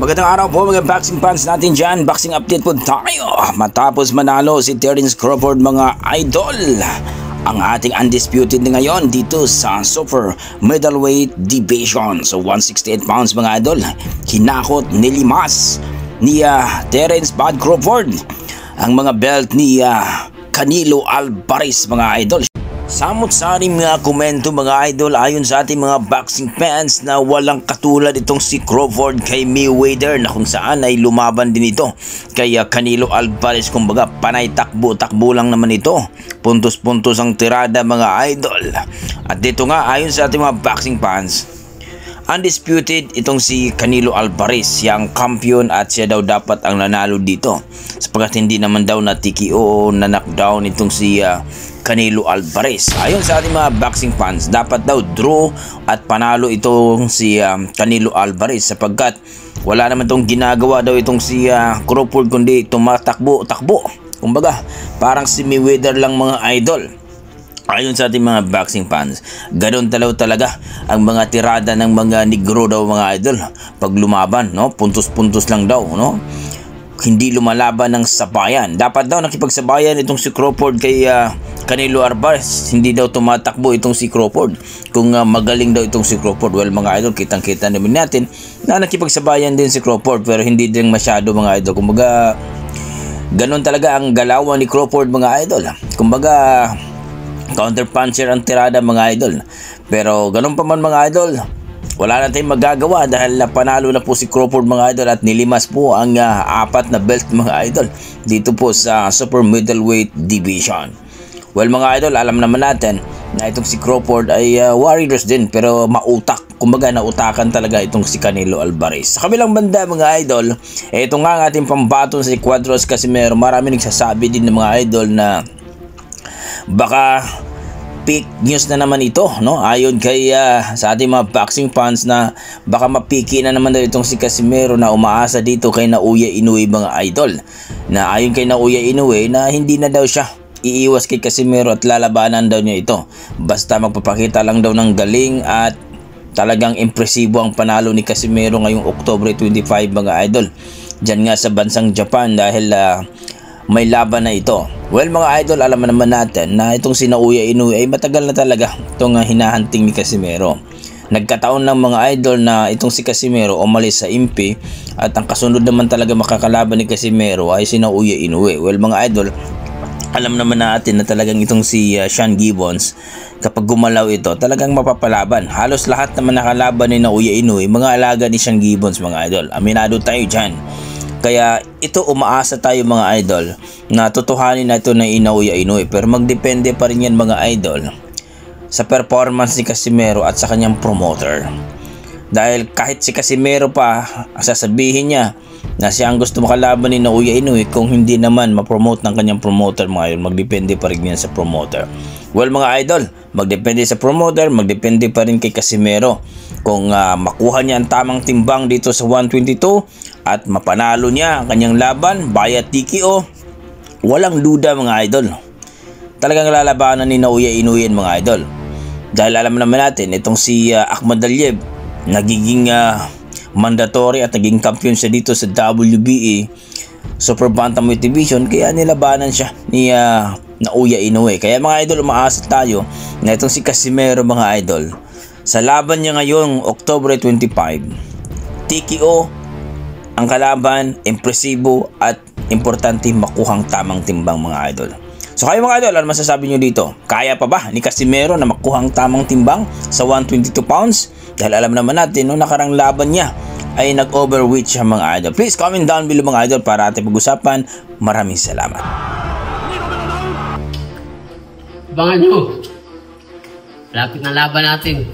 Magandang araw po mga boxing fans natin dyan. Boxing update po tayo. Matapos manalo si Terence Crawford mga idol, ang ating undisputed na ngayon dito sa super middleweight division. So 168 pounds mga idol. Hinakot, nilimas ni Terence Bud Crawford ang mga belt ni Canelo Alvarez mga idol. Samot-saring mga komento mga idol ayon sa ating mga boxing fans na walang katulad itong si Crawford kay Mayweather, na kung saan ay lumaban din ito kay Canelo Alvarez. Kumbaga panay takbo-takbo lang naman ito, puntos-puntos ang tirada mga idol. At dito nga ayon sa ating mga boxing fans, undisputed itong si Canelo Alvarez, siyang kampiyon at siya daw dapat ang nanalo dito sapagkat hindi naman daw na TKO o na knockdown itong si Canelo Alvarez. Ayon sa ating mga boxing fans, dapat daw draw at panalo itong si Canelo Alvarez sapagkat wala naman itong ginagawa daw itong si Crawford kundi tumatakbo-takbo. Kumbaga parang si Mayweather lang mga idol. Ayon sa ating mga boxing fans, ganoon talaga ang mga tirada ng mga negro daw mga idol pag lumaban, no? Puntos-puntos lang daw, no? Hindi lumalaban ng sabayan. Dapat daw nakipagsabayan itong si Crawford kay Canelo Alvarez. Hindi daw tumatakbo itong si Crawford kung magaling daw itong si Crawford. Well mga idol, kitang-kita naman natin na nakipagsabayan din si Crawford pero hindi din masyado mga idol. Kumbaga ganoon talaga ang galawan ni Crawford mga idol. Kumbaga counter puncher ang tirada mga idol. Pero ganun pa man mga idol, wala na tayong magagawa dahil panalo na po si Crawford mga idol at nilimas po ang apat na belt mga idol dito po sa super middleweight division. Well mga idol, alam naman natin na itong si Crawford ay warriors din pero mautak. Kumbaga nautakan talaga itong si Canelo Alvarez. Sa kabilang banda mga idol, ito nga ang ating pambaton si Cuadras Casimero. Marami nagsasabi din ng mga idol na baka fake news na naman ito, no? Ayon kay sa ating mga boxing fans na baka mapiki na naman daw itong si Casimero na umaasa dito kay Naoya Inoue mga idol. Na ayon kay Naoya Inoue na hindi na daw siya iiwas kay Casimero at lalabanan daw niya ito. Basta magpapakita lang daw ng galing at talagang impresibo ang panalo ni Casimero ngayong October 25 mga idol. Diyan nga sa bansang Japan dahil may laban na ito. Well mga idol, alam naman natin na itong si Naoya Inoue ay matagal na talaga itong hinahunting ni Casimero. Nagkataon ng mga idol na itong si Casimero umalis sa INPI at ang kasunod naman talaga makakalaban ni Casimero ay si Naoya Inoue. Well mga idol, alam naman natin na talagang itong si Sean Gibbons, kapag gumalaw ito talagang mapapalaban. Halos lahat naman nakalaban ni Naoya Inoue mga alaga ni Sean Gibbons mga idol. Aminado tayo dyan. Kaya ito umaasa tayo mga idol na tutuhanin na ito ng Naoya Inoue, pero magdepende pa rin yan mga idol sa performance ni Casimero at sa kanyang promoter. Dahil kahit si Casimero pa sasabihin niya na siya ang gusto makalaban ni Naoya Inoue, kung hindi naman ma-promote ng kanyang promoter mga idol, magdepende pa rin yan sa promoter. Well mga idol, magdepende sa promoter, magdepende pa rin kay Casimero kung makuha niya ang tamang timbang dito sa 122 at mapanalo niya ang kanyang laban via TKO. Walang duda mga idol, talagang lalabanan ni Naoya Inoue mga idol. Dahil alam naman natin itong si Akhmadaliev nagiging mandatory at naging kampiyon siya dito sa WBA Super Bantamweight Division, kaya nilabanan siya ni Naoya Inoue. Kaya mga idol, umaasa tayo na itong si Casimero mga idol sa laban niya ngayong October 25, TKO ang kalaban, impresibo at importante makuhang tamang timbang mga idol. So kayo mga idol, ano masasabi nyo dito? Kaya pa ba ni Casimero na makuhang tamang timbang sa 122 pounds? Dahil alam naman natin, no, nakarang laban niya ay nag-overweight siya mga idol. Please comment down below mga idol para ating pag-usapan. Maraming salamat. Abangan nyo. Lapit na laban natin.